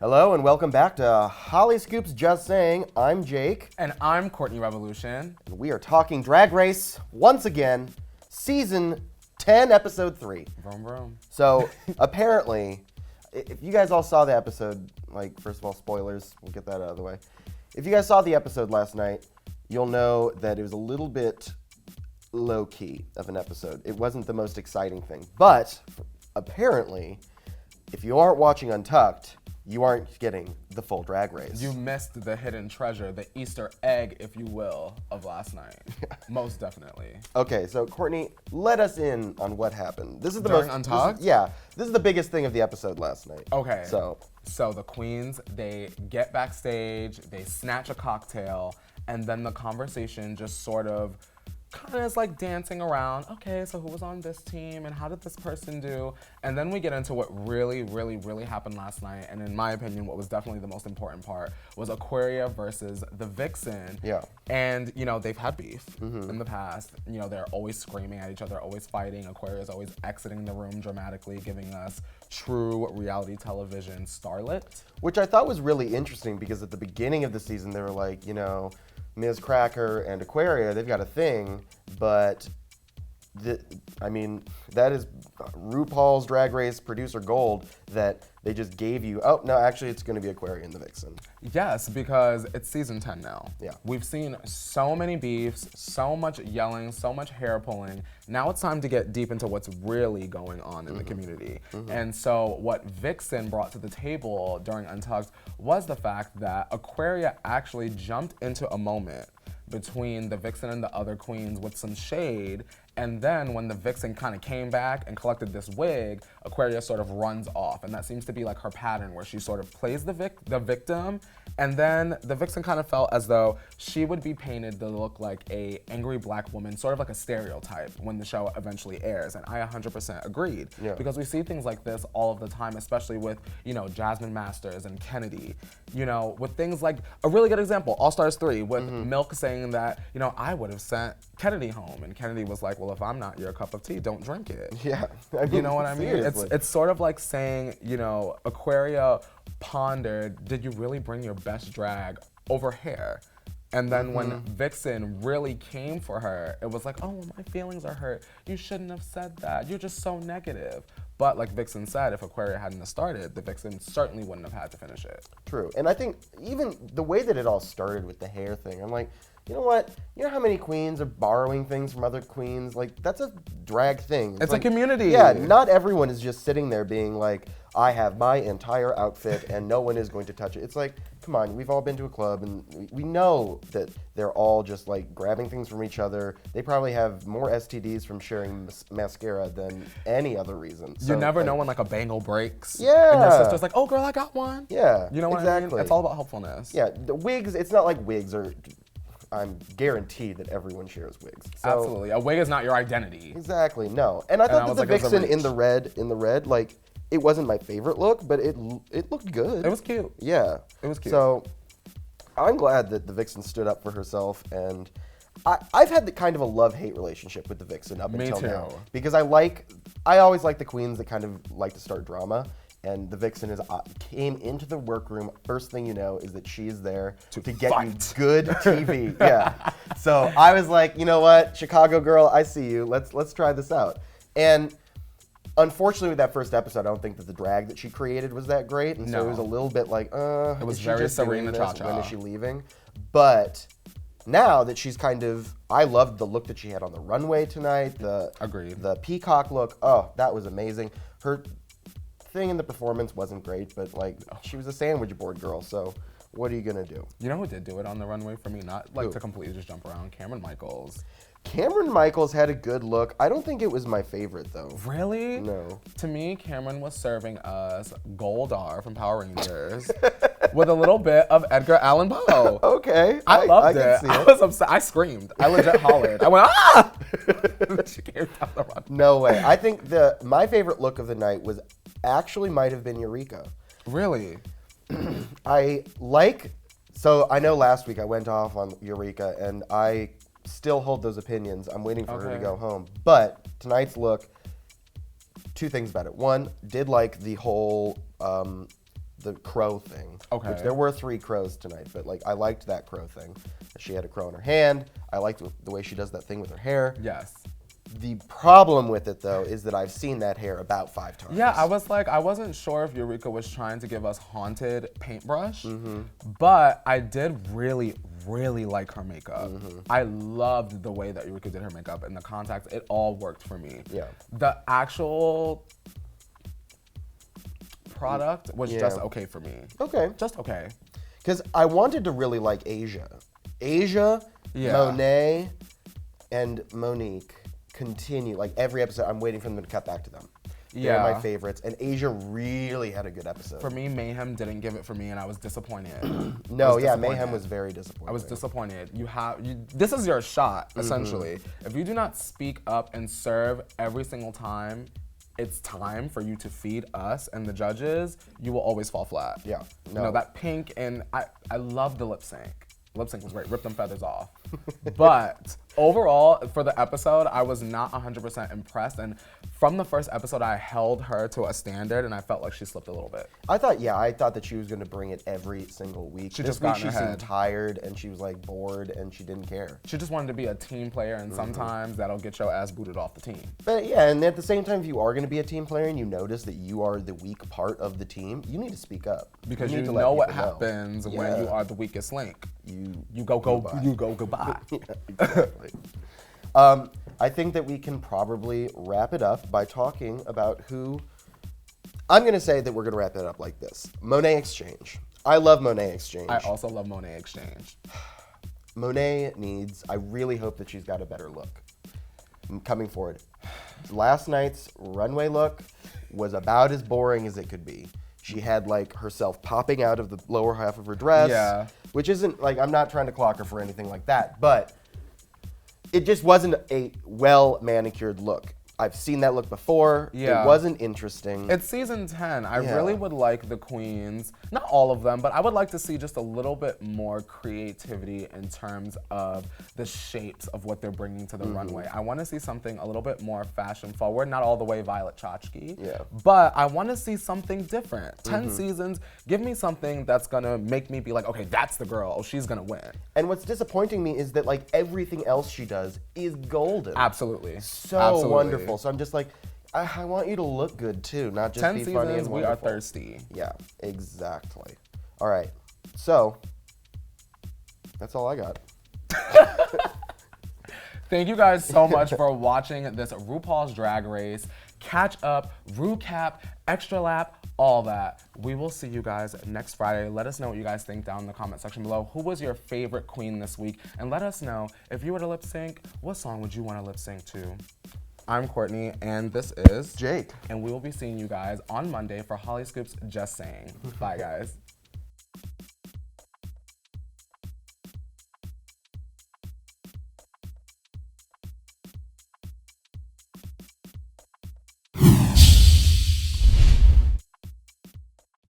Hello and welcome back to Hollyscoop's Just Saying. I'm Jake. And I'm Courtney Revolution. And we are talking Drag Race once again, season 10, episode 3. Vroom, vroom. So apparently, if you guys all saw the episode, like, first of all, spoilers, we'll get that out of the way. If you guys saw the episode last night, you'll know that it was a little bit low-key of an episode. It wasn't the most exciting thing. But apparently, if you aren't watching Untucked, you aren't getting the full Drag Race. You missed the hidden treasure, the Easter egg, if you will, of last night. Most definitely. Okay, so Courtney, let us in on what happened. This is the During Untucked? This is the biggest thing of the episode last night. Okay. So the queens, they get backstage, they snatch a cocktail, and then the conversation just sort of kind of is like dancing around. Okay, so who was on this team and how did this person do? And then we get into what really happened last night. And in my opinion, what was definitely the most important part was Aquaria versus the Vixen. Yeah. And, you know, they've had beef in the past. You know, they're always screaming at each other, always fighting. Aquaria is always exiting the room dramatically, giving us true reality television starlet. which I thought was really interesting because at the beginning of the season, they were like, you know, Ms. Cracker and Aquaria, they've got a thing, but that is RuPaul's Drag Race producer gold that they just gave you. Oh, no, actually, it's going to be Aquaria and the Vixen. Yes, because it's season 10 now. Yeah. We've seen so many beefs, so much yelling, so much hair pulling. Now it's time to get deep into what's really going on in the community. And so what Vixen brought to the table during Untucked was the fact that Aquaria actually jumped into a moment between the Vixen and the other queens with some shade, and then when the Vixen kind of came back and collected this wig, Aquaria sort of runs off, and that seems to be like her pattern where she sort of plays the victim, and then the Vixen kind of felt as though she would be painted to look like a angry black woman, sort of like a stereotype when the show eventually airs, and I 100% agreed. Yeah. Because we see things like this all of the time, especially with, you know, Jasmine Masters and Kennedy, you know, with things like, a really good example, All Stars 3, with Milk saying that, you know, I would have sent Kennedy home, and Kennedy was like, well, if I'm not your cup of tea, don't drink it. Yeah. I mean, You know what I mean? seriously. It's sort of like saying, you know, Aquaria pondered, did you really bring your best drag over hair? And then when Vixen really came for her, it was like, oh, my feelings are hurt. You shouldn't have said that. You're just so negative. But like Vixen said, if Aquaria hadn't have started, the Vixen certainly wouldn't have had to finish it. True. And I think even the way that it all started with the hair thing, I'm like, you know what? You know how many queens are borrowing things from other queens? Like, that's a drag thing. It's like, a community. Yeah, not everyone is just sitting there being like, I have my entire outfit and no one is going to touch it. It's like, come on, we've all been to a club and we know that they're all just like grabbing things from each other. They probably have more STDs from sharing mascara than any other reason. So, You never know when like a bangle breaks. Yeah. And your sister's like, oh girl, I got one. Yeah, You know what I mean? It's all about helpfulness. Yeah, the wigs, it's not like wigs are, I'm guaranteed that everyone shares wigs. So, Absolutely. A wig is not your identity. exactly, no. And I thought I that was the like, it was a Vixen in the red, like, it wasn't my favorite look, but it looked good. It was cute. Yeah. It was cute. So I'm glad that the Vixen stood up for herself, and I've had the kind of a love-hate relationship with the Vixen up Me until too. now. Because I always like the queens that kind of like to start drama. And the Vixen came into the workroom. First thing you know is that she's there to get fight. you good TV. Yeah. So I was like, you know what, Chicago girl, I see you. Let's try this out. And unfortunately, with that first episode, I don't think that the drag that she created was that great, and so No. it was a little bit like, It was is she very just doing Serena this? Cha-Cha. When is she leaving? But now that she's kind of, I loved the look that she had on the runway tonight. Agreed. The peacock look. Oh, that was amazing. Her thing in the performance wasn't great, but like she was a sandwich board girl. So what are you gonna do? You know who did do it on the runway for me? Not like Who? to completely just jump around. Cameron Michaels. Cameron Michaels had a good look. I don't think it was my favorite though. Really? No. To me, Cameron was serving us Goldar from Power Rangers with a little bit of Edgar Allan Poe. Okay. I loved can it. see I was upset. I screamed. I legit hollered. I went, ah! She came down the runway. No way. I think my favorite look of the night was actually might have been Eureka. Really? So I know last week I went off on Eureka and I still hold those opinions. I'm waiting for her to Okay. go home. But tonight's look, two things about it. One, did like the whole the crow thing. Okay. Which there were 3 crows tonight, but like I liked that crow thing. She had a crow in her hand. I liked the way she does that thing with her hair. Yes. The problem with it though is that I've seen that hair about 5 times. Yeah, I wasn't sure if Eureka was trying to give us haunted paintbrush, but I did really like her makeup. I loved the way that Eureka did her makeup and the contacts. It all worked for me. Yeah. The actual product was just okay for me. Okay. Just okay. Because I wanted to really like Asia. Asia, Monet, and Monique continue. Like every episode, I'm waiting for them to cut back to them. They're my favorites. And Asia really had a good episode. For me, Mayhem didn't give it for me, and I was disappointed. Mayhem was very disappointing. I was disappointed. This is your shot, essentially. If you do not speak up and serve every single time it's time for you to feed us and the judges, you will always fall flat. Yeah. No. You know, that pink, and I love the lip sync. Lip sync was great. Rip them feathers off. But overall, for the episode, I was not 100% impressed. And from the first episode, I held her to a standard, and I felt like she slipped a little bit. I thought that she was going to bring it every single week. This week she seemed tired, and she was like bored, and she didn't care. She just wanted to be a team player, and sometimes that'll get your ass booted off the team. But yeah, and at the same time, if you are going to be a team player and you notice that you are the weak part of the team, you need to speak up. Because you know what happens when you are the weakest link. You go goodbye. Yeah, exactly. I think that we can probably wrap it up by talking about who. I'm going to say that we're going to wrap it up like this. Monet Exchange. I love Monet Exchange. I also love Monet Exchange. Monet I really hope that she's got a better look coming forward. Last night's runway look was about as boring as it could be. She had like herself popping out of the lower half of her dress, which isn't like, I'm not trying to clock her for anything like that, but it just wasn't a well manicured look. I've seen that look before. Yeah. It wasn't interesting. It's season 10. I really would like the queens, not all of them, but I would like to see just a little bit more creativity in terms of the shapes of what they're bringing to the runway. I want to see something a little bit more fashion forward, not all the way Violet Chachki, but I want to see something different. 10 seasons, give me something that's going to make me be like, okay, that's the girl. She's going to win. And what's disappointing me is that like everything else she does is golden. Absolutely. So wonderful. So I'm just like, I want you to look good too, not just 10 be seasons, funny and wonderful. we are thirsty. Yeah, exactly. All right, so that's all I got. Thank you guys so much for watching this RuPaul's Drag Race. Catch up, recap, extra lap, all that. We will see you guys next Friday. Let us know what you guys think down in the comment section below. Who was your favorite queen this week? And let us know, if you were to lip sync, what song would you want to lip sync to? I'm Courtney, and this is Jake. And we will be seeing you guys on Monday for Hollyscoop's Just Saying. Bye, guys.